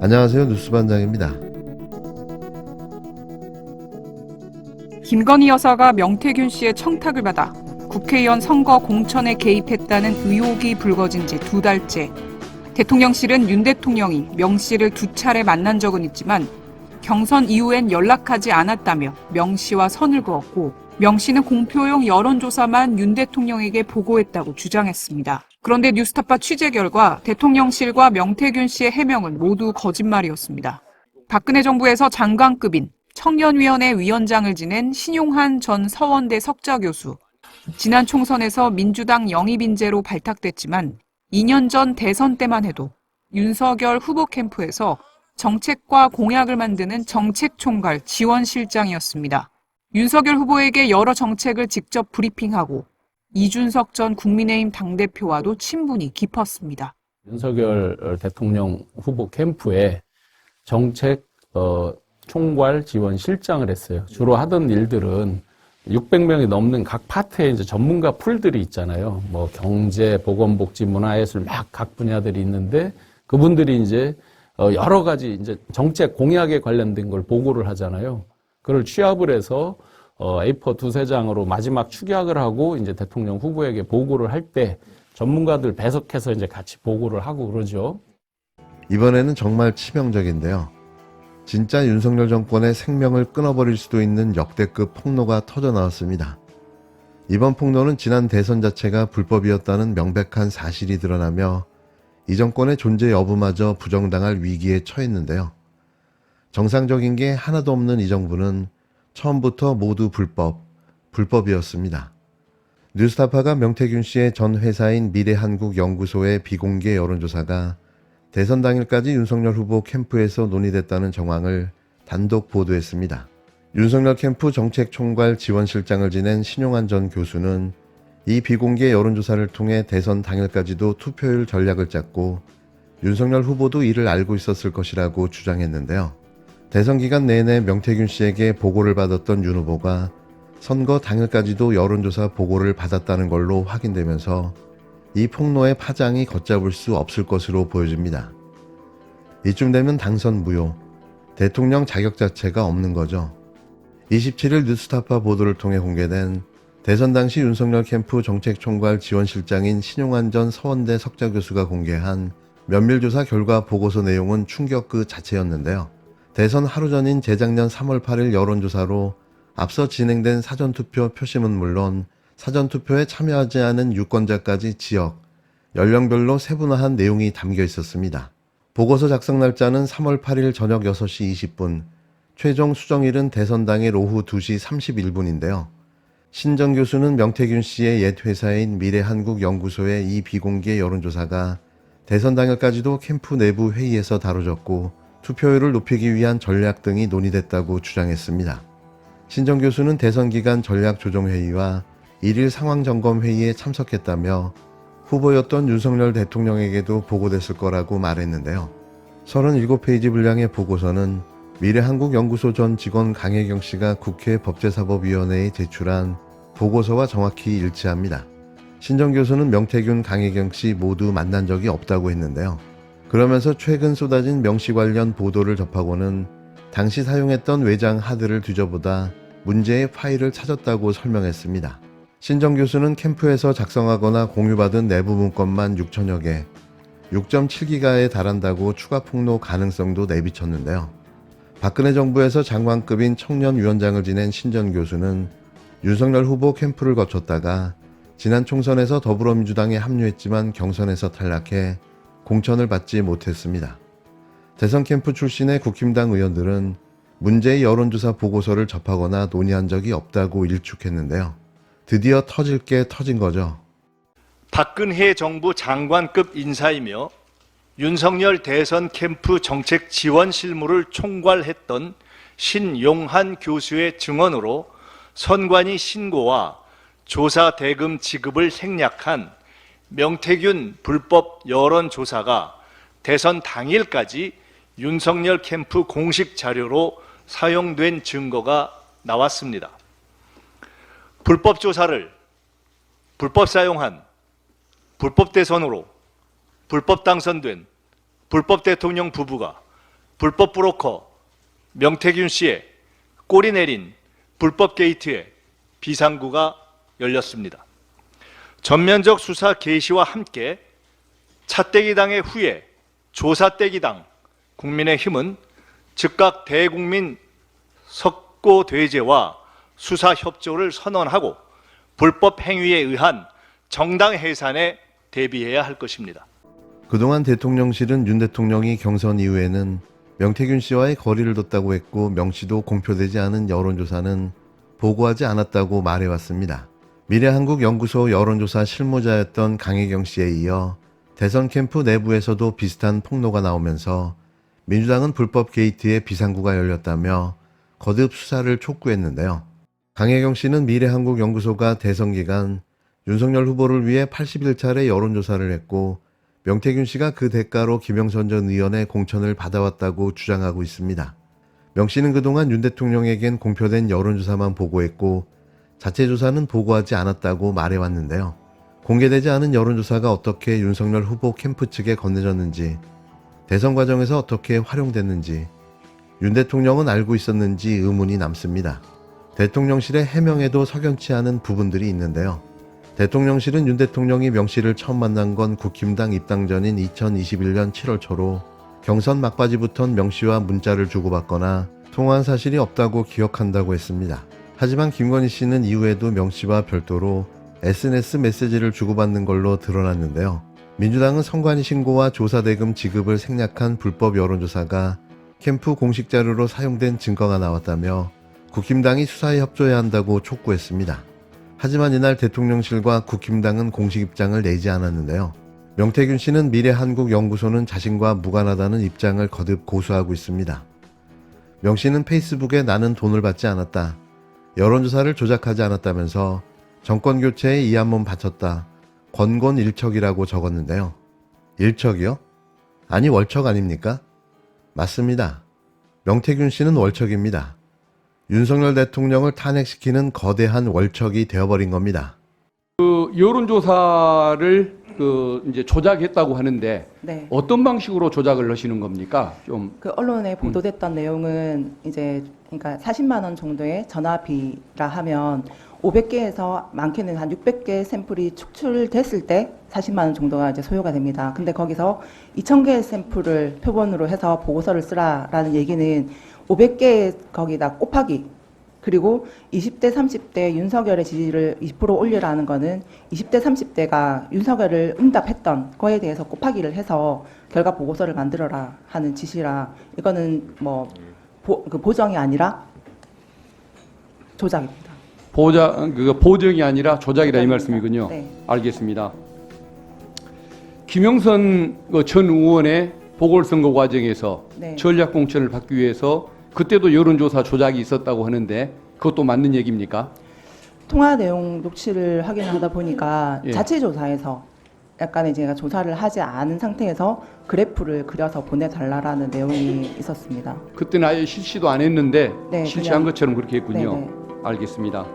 안녕하세요. 뉴스반장입니다. 김건희 여사가 명태균 씨의 청탁을 받아 국회의원 선거 공천에 개입했다는 의혹이 불거진 지 2달째. 대통령실은 윤 대통령이 명 씨를 2차례 만난 적은 있지만 경선 이후엔 연락하지 않았다며 명 씨와 선을 그었고, 명 씨는 공표용 여론조사만 윤 대통령에게 보고했다고 주장했습니다. 그런데 뉴스타파 취재 결과 대통령실과 명태균 씨의 해명은 모두 거짓말이었습니다. 박근혜 정부에서 장관급인 청년위원회 위원장을 지낸 신용한 전 서원대 석좌 교수. 지난 총선에서 민주당 영입 인재로 발탁됐지만 2년 전 대선 때만 해도 윤석열 후보 캠프에서 정책과 공약을 만드는 정책총괄 지원실장이었습니다. 윤석열 후보에게 여러 정책을 직접 브리핑하고 이준석 전 국민의힘 당대표와도 친분이 깊었습니다. 윤석열 대통령 후보 캠프에 정책 총괄 지원 실장을 했어요. 주로 하던 일들은 600명이 넘는 각 파트의 이제 전문가 풀들이 있잖아요. 뭐 경제, 보건복지, 문화예술 막 각 분야들이 있는데 그분들이 이제 여러 가지 이제 정책 공약에 관련된 걸 보고를 하잖아요. 그걸 취합을 해서 A4 두세 장으로 마지막 축약을 하고 이제 대통령 후보에게 보고를 할 때 전문가들 배석해서 이제 같이 보고를 하고 그러죠. 이번에는 정말 치명적인데요. 진짜 윤석열 정권의 생명을 끊어버릴 수도 있는 역대급 폭로가 터져 나왔습니다. 이번 폭로는 지난 대선 자체가 불법이었다는 명백한 사실이 드러나며 이 정권의 존재 여부마저 부정당할 위기에 처했는데요. 정상적인 게 하나도 없는 이 정부는 처음부터 모두 불법이었습니다. 뉴스타파가 명태균 씨의 전 회사인 미래한국연구소의 비공개 여론조사가 대선 당일까지 윤석열 후보 캠프에서 논의됐다는 정황을 단독 보도했습니다. 윤석열 캠프 정책총괄 지원실장을 지낸 신용한 전 교수는 이 비공개 여론조사를 통해 대선 당일까지도 투표율 전략을 짰고 윤석열 후보도 이를 알고 있었을 것이라고 주장했는데요. 대선 기간 내내 명태균 씨에게 보고를 받았던 윤 후보가 선거 당일까지도 여론조사 보고를 받았다는 걸로 확인되면서 이 폭로의 파장이 걷잡을 수 없을 것으로 보여집니다. 이쯤 되면 당선 무효, 대통령 자격 자체가 없는 거죠. 27일 뉴스타파 보도를 통해 공개된 대선 당시 윤석열 캠프 정책총괄 지원실장인 신용한 전 서원대 석좌 교수가 공개한 면밀조사 결과 보고서 내용은 충격 그 자체였는데요. 대선 하루 전인 재작년 3월 8일 여론조사로 앞서 진행된 사전투표 표심은 물론 사전투표에 참여하지 않은 유권자까지 지역, 연령별로 세분화한 내용이 담겨 있었습니다. 보고서 작성 날짜는 3월 8일 저녁 6시 20분, 최종 수정일은 대선 당일 오후 2시 31분인데요. 신정 교수는 명태균 씨의 옛 회사인 미래한국연구소의 이 비공개 여론조사가 대선 당일까지도 캠프 내부 회의에서 다뤄졌고 투표율을 높이기 위한 전략 등이 논의됐다고 주장했습니다. 신정 교수는 대선 기간 전략조정회의와 1일 상황점검회의에 참석했다며 후보였던 윤석열 대통령에게도 보고됐을 거라고 말했는데요. 37페이지 분량의 보고서는 미래한국연구소 전 직원 강혜경 씨가 국회 법제사법위원회에 제출한 보고서와 정확히 일치합니다. 신정 교수는 명태균, 강혜경 씨 모두 만난 적이 없다고 했는데요. 그러면서 최근 쏟아진 명 씨 관련 보도를 접하고는 당시 사용했던 외장 하드를 뒤져보다 문제의 파일을 찾았다고 설명했습니다. 신정 교수는 캠프에서 작성하거나 공유받은 내부 문건만 6천여 개, 6.7기가에 달한다고 추가 폭로 가능성도 내비쳤는데요. 박근혜 정부에서 장관급인 청년위원장을 지낸 신전 교수는 윤석열 후보 캠프를 거쳤다가 지난 총선에서 더불어민주당에 합류했지만 경선에서 탈락해 공천을 받지 못했습니다. 대선 캠프 출신의 국힘당 의원들은 문제의 여론조사 보고서를 접하거나 논의한 적이 없다고 일축했는데요. 드디어 터질 게 터진 거죠. 박근혜 정부 장관급 인사이며 윤석열 대선 캠프 정책 지원 실무를 총괄했던 신용한 교수의 증언으로 선관위 신고와 조사 대금 지급을 생략한 명태균 불법 여론조사가 대선 당일까지 윤석열 캠프 공식 자료로 사용된 증거가 나왔습니다. 불법 조사를 불법 사용한, 불법 대선으로 불법 당선된 불법 대통령 부부가 불법 브로커 명태균 씨의 꼬리 내린 불법 게이트에 비상구가 열렸습니다. 전면적 수사 개시와 함께 차떼기당의 후예 조사떼기당 국민의힘은 즉각 대국민 석고대죄와 수사협조를 선언하고 불법 행위에 의한 정당 해산에 대비해야 할 것입니다. 그동안 대통령실은 윤 대통령이 경선 이후에는 명태균 씨와의 거리를 뒀다고 했고 명 씨도 공표되지 않은 여론조사는 보고하지 않았다고 말해왔습니다. 미래한국연구소 여론조사 실무자였던 강혜경 씨에 이어 대선 캠프 내부에서도 비슷한 폭로가 나오면서 민주당은 불법 게이트에 비상구가 열렸다며 거듭 수사를 촉구했는데요. 강혜경 씨는 미래한국연구소가 대선 기간 윤석열 후보를 위해 81차례 여론조사를 했고 명태균 씨가 그 대가로 김영선 전 의원의 공천을 받아왔다고 주장하고 있습니다. 명 씨는 그동안 윤 대통령에겐 공표된 여론조사만 보고했고 자체 조사는 보고하지 않았다고 말해왔는데요. 공개되지 않은 여론조사가 어떻게 윤석열 후보 캠프 측에 건네졌는지, 대선 과정에서 어떻게 활용됐는지, 윤 대통령은 알고 있었는지 의문이 남습니다. 대통령실의 해명에도 석연치 않은 부분들이 있는데요. 대통령실은 윤 대통령이 명 씨를 처음 만난 건 국힘당 입당 전인 2021년 7월 초로 경선 막바지부턴 명 씨와 문자를 주고받거나 통화한 사실이 없다고 기억한다고 했습니다. 하지만 김건희 씨는 이후에도 명 씨와 별도로 SNS 메시지를 주고받는 걸로 드러났는데요. 민주당은 선관위 신고와 조사대금 지급을 생략한 불법 여론조사가 캠프 공식 자료로 사용된 증거가 나왔다며 국힘당이 수사에 협조해야 한다고 촉구했습니다. 하지만 이날 대통령실과 국힘당은 공식 입장을 내지 않았는데요. 명태균 씨는 미래한국연구소는 자신과 무관하다는 입장을 거듭 고수하고 있습니다. 명 씨는 페이스북에 나는 돈을 받지 않았다, 여론조사를 조작하지 않았다면서 정권교체에 이 한 몸 바쳤다, 권곤일척이라고 적었는데요. 일척이요? 아니 월척 아닙니까? 맞습니다. 명태균 씨는 월척입니다. 윤석열 대통령을 탄핵시키는 거대한 월척이 되어버린 겁니다. 그 여론조사를 이제 조작했다고 하는데 네. 어떤 방식으로 조작을 하시는 겁니까? 좀 그 언론에 보도됐던 내용은 이제 그러니까 40만 원 정도의 전화비라 하면 500개에서 많게는 한 600개 샘플이 축출됐을 때 40만 원 정도가 이제 소요가 됩니다. 근데 거기서 2,000개의 샘플을 표본으로 해서 보고서를 쓰라라는 얘기는 500개 거기다 곱하기, 그리고 20대 30대 윤석열의 지지를 20% 올리라는 거는 20대 30대가 윤석열을 응답했던 거에 대해서 곱하기를 해서 결과 보고서를 만들어라 하는 지시라, 이거는 뭐 보정이 아니라 조작입니다. 보정이 아니라 조작이라 이 말씀이군요. 네. 알겠습니다. 김영선 전 의원의 보궐선거 과정에서 네. 전략 공천을 받기 위해서 그때도 여론조사 조작이 있었다고 하는데 그것도 맞는 얘기입니까? 통화 내용 녹취를 확인하다 보니까 예. 자체 조사에서 약간의 제가 조사를 하지 않은 상태에서 그래프를 그려서 보내달라라는 내용이 있었습니다. 그때는 아예 실시도 안 했는데 네, 실시한 그냥- 것처럼 그렇게 했군요. 네네. 알겠습니다.